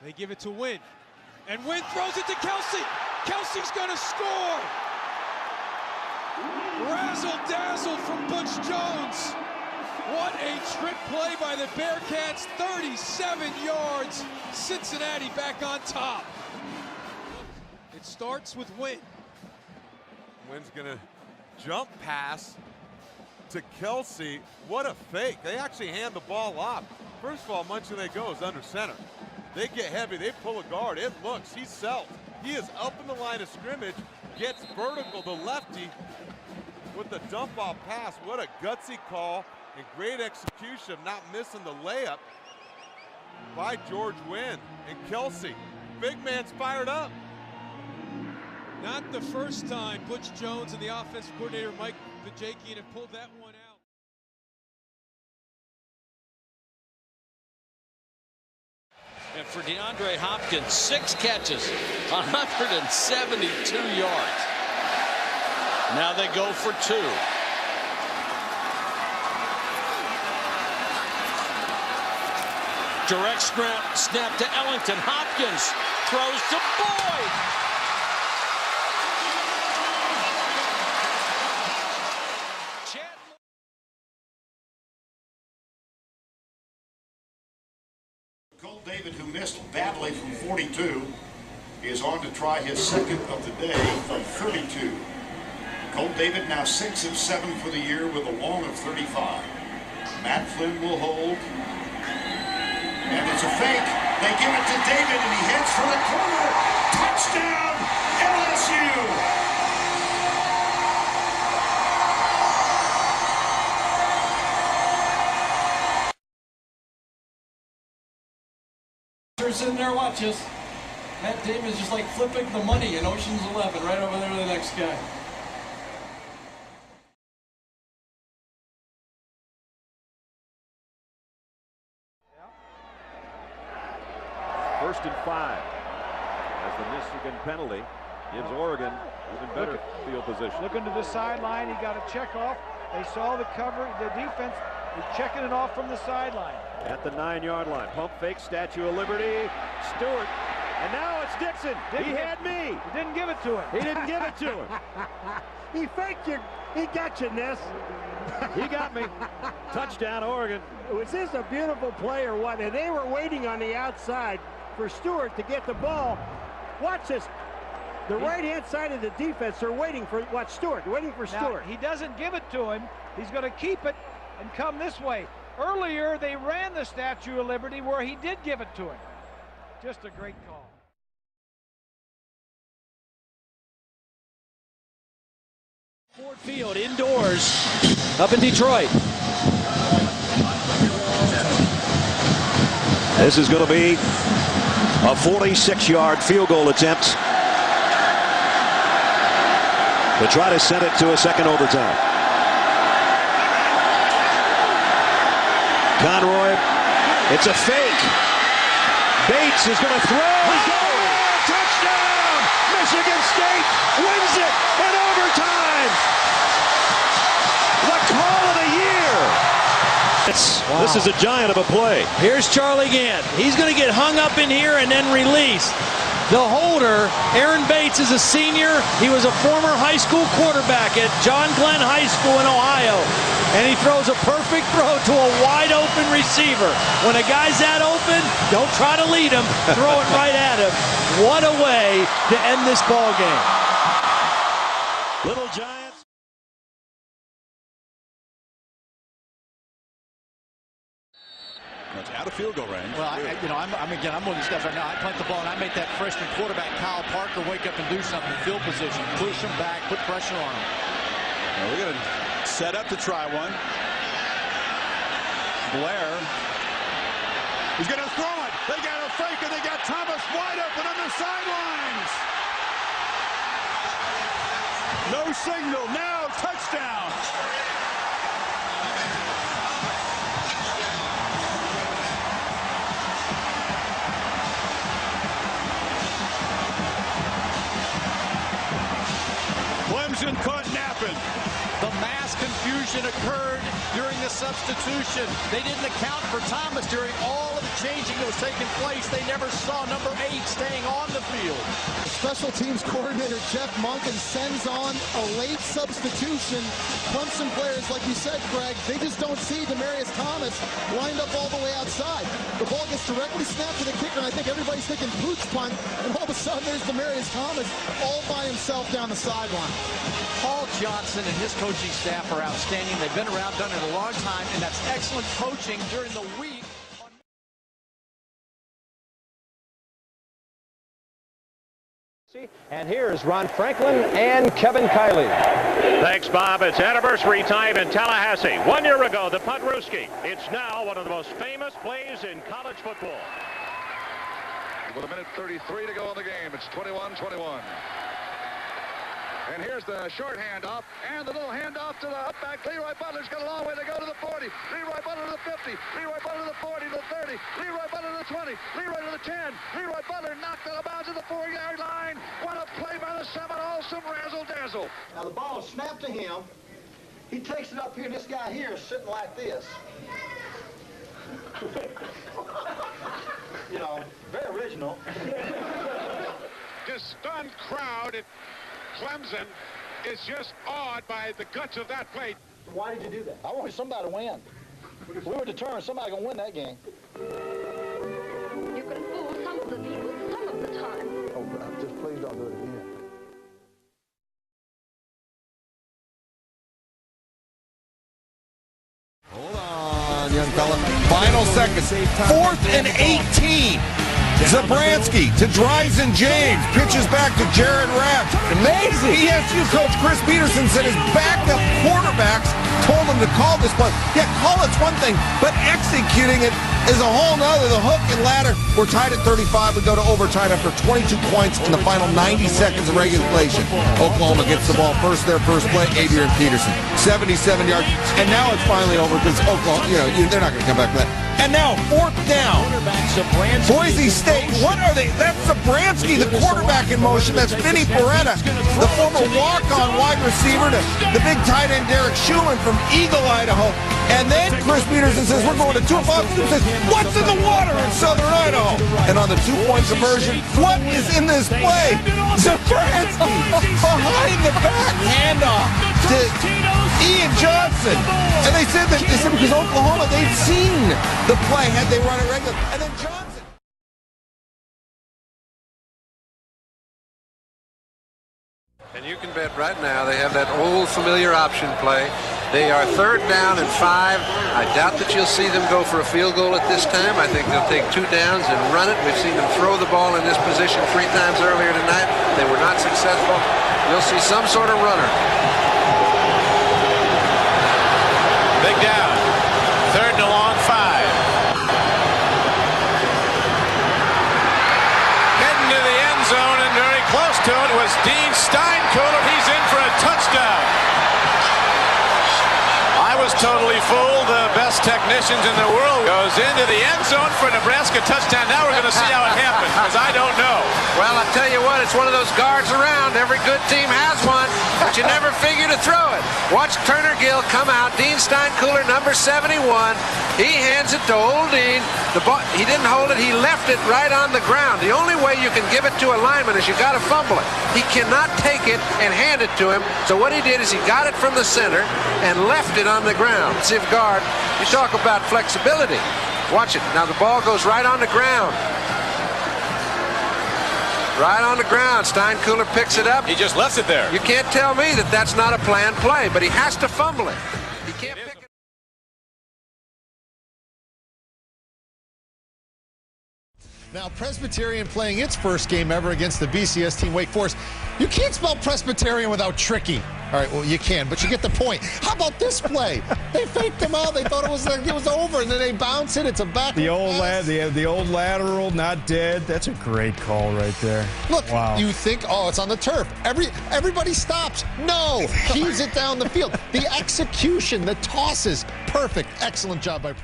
They give it to Wynn. And Wynn throws it to Kelsey. Kelsey's going to score. Razzle-dazzle from Butch Jones. What a trick play by the Bearcats. 37 yards. Cincinnati back on top. It starts with Wynn. Wynn's going to jump pass to Kelsey. What a fake. They actually hand the ball off. First of all, Munchaunet goes under center. They get heavy, they pull a guard. It looks, he's self. He is up in the line of scrimmage, gets vertical, the lefty with the dump off pass. What a gutsy call and great execution, not missing the layup by George Wynn. And Kelsey, big man's fired up. Not the first time Butch Jones and the offensive coordinator Mike Vajakian have pulled that one out. And for DeAndre Hopkins, 6 catches, 172 yards. Now they go for 2. Direct snap to Ellington. Hopkins throws to Boyd. Colt David, who missed badly from 42, is on to try his second of the day from 32. Colt David now 6 of 7 for the year with a long of 35. Matt Flynn will hold. And it's a fake. They give it to David and he hits for the corner. Touchdown, LSU! Sitting there, watch us. Matt Davis just like flipping the money in Ocean's 11 right over there to the next guy. First and 5 as the Michigan penalty gives Oregon even better field position. Looking to the sideline, he got a check off. They saw the cover, the defense is checking it off from the sideline. At the 9-yard line, pump fake, Statue of Liberty, Stewart, and now it's Dixon. He had me. He didn't give it to him. He didn't give it to him. He faked you. He got you, Ness. He got me. Touchdown, Oregon. Was this a beautiful play or what? And they were waiting on the outside for Stewart to get the ball. Watch this. The right-hand side of the defense are waiting for what? Stewart. Waiting for Stewart. Now, he doesn't give it to him. He's going to keep it and come this way. Earlier, they ran the Statue of Liberty where he did give it to him. Just a great call. Ford Field indoors up in Detroit. This is going to be a 46-yard field goal attempt to try to send it to a second overtime. Conroy, it's a fake. Bates is going to throw. Touchdown! Michigan State wins it in overtime. The call of the year. This is a giant of a play. Here's Charlie Gantt. He's going to get hung up in here and then released. The holder, Aaron Bates, is a senior. He was a former high school quarterback at John Glenn High School in Ohio. And he throws a perfect throw to a wide open receiver. When a guy's that open, don't try to lead him. Throw it right at him. What a way to end this ball game. Little Giants. It's out of field goal range. Well, I'm moving stuff right now. I plant the ball and I make that freshman quarterback Kyle Parker wake up and do something in field position. Push him back, put pressure on him. Now we're going to set up to try one. Blair. He's going to throw it. They got a fake and they got Thomas wide open on the sidelines. No signal. Now touchdown. Clemson caught napping. The mass confusion interception occurred during the substitution. They didn't account for Thomas during all of the changing that was taking place. They never saw number 8 staying on the field. Special teams coordinator Jeff Monken sends on a late substitution. Clemson players, like you said, Greg, they just don't see Demaryius Thomas lined up all the way outside. The ball gets directly snapped to the kicker, and I think everybody's thinking pooch punt, and all of a sudden there's Demaryius Thomas all by himself down the sideline. Paul Johnson and his coaching staff are outstanding. They've been around, done it a long time, and that's excellent coaching during the week. And here's Ron Franklin and Kevin Kiley. Thanks, Bob. It's anniversary time in Tallahassee. 1 year ago, the Punt-Ruski. It's now one of the most famous plays in college football. With a minute 33 to go in the game, it's 21-21. And here's the short handoff, and the little handoff to the upback. Leroy Butler's got a long way to go to the 40. Leroy Butler to the 50. Leroy Butler to the 40, to the 30. Leroy Butler to the 20. Leroy to the 10. Leroy Butler knocked out of bounds at the 4-yard line. What a play by the Seminoles, some razzle-dazzle. Now the ball is snapped to him. He takes it up here, and this guy here is sitting like this. You know, very original. This stunned crowd at Clemson is just awed by the guts of that play. Why did you do that? I wanted somebody to win. We were determined somebody going to win that game. You can fool some of the people some of the time. Oh, just please don't do it again. Hold on, young fella. Final seconds. 4th and 18. Zabransky to Dryzen James. Pitches back to Jared Rapp. Amazing. ESU coach Chris Peterson said his backup quarterbacks told him to call this play. Yeah, call it's one thing, but executing it is a whole nother. The hook and ladder. We're tied at 35. We go to overtime after 22 points in the final 90 seconds of regulation. Oklahoma gets the ball first there, first play. Adrian Peterson, 77 yards. And now it's finally over because Oklahoma, they're not going to come back from that. And now 4th down. Boise State, what are they? That's Zabransky, the quarterback in motion. That's Vinny Beretta, the former walk-on wide receiver to the big tight end Derek Schumann from Eagle, Idaho. And then Chris Peterson says, we're going to 2-5. Says, what's in the water in Southern Idaho? And on the 2-point conversion, what is in this play? Zabransky, behind the back handoff to Ian Johnson. And they said because Oklahoma, they've seen the play had they run it regular. And then Johnson. And you can bet right now they have that old familiar option play. They are 3rd down and 5. I doubt that you'll see them go for a field goal at this time. I think they'll take 2 downs and run it. We've seen them throw the ball in this position 3 times earlier tonight. They were not successful. You'll see some sort of runner. Big down. 3rd and a long 5. Heading to the end zone and very close to it was Dean Steinkuhler. He's in for a touchdown. I was totally fooled. The best technicians in the world goes into the end zone for a Nebraska touchdown. Now we're going to see how it happens because I don't know. Well, I tell you what, it's one of those guards around. Every good team has one, but you never figure to throw it. Watch Turner Gill come out. Dean Steinkuhler, number 71. He hands it to old Dean. The ball, he didn't hold it. He left it right on the ground. The only way you can give it to a lineman is you got to fumble it. He cannot take it and hand it to him. So what he did is he got it from the center and left it on the ground. Defensive guard, you talk about flexibility. Watch it. Now the ball goes right on the ground. Right on the ground. Steinkuhler picks it up. He just left it there. You can't tell me that that's not a planned play, but he has to fumble it. He can't pick it. Now, Presbyterian playing its first game ever against the BCS team, Wake Forest. You can't spell Presbyterian without tricky. All right, well, you can, but you get the point. How about this play? They faked him out. They thought it was over, and then they bounce it. It's a back. The old lateral, not dead. That's a great call right there. Look, wow. You think, oh, it's on the turf. Everybody stops. No, heaves it down the field. The execution, the tosses, perfect. Excellent job by Presbyterian.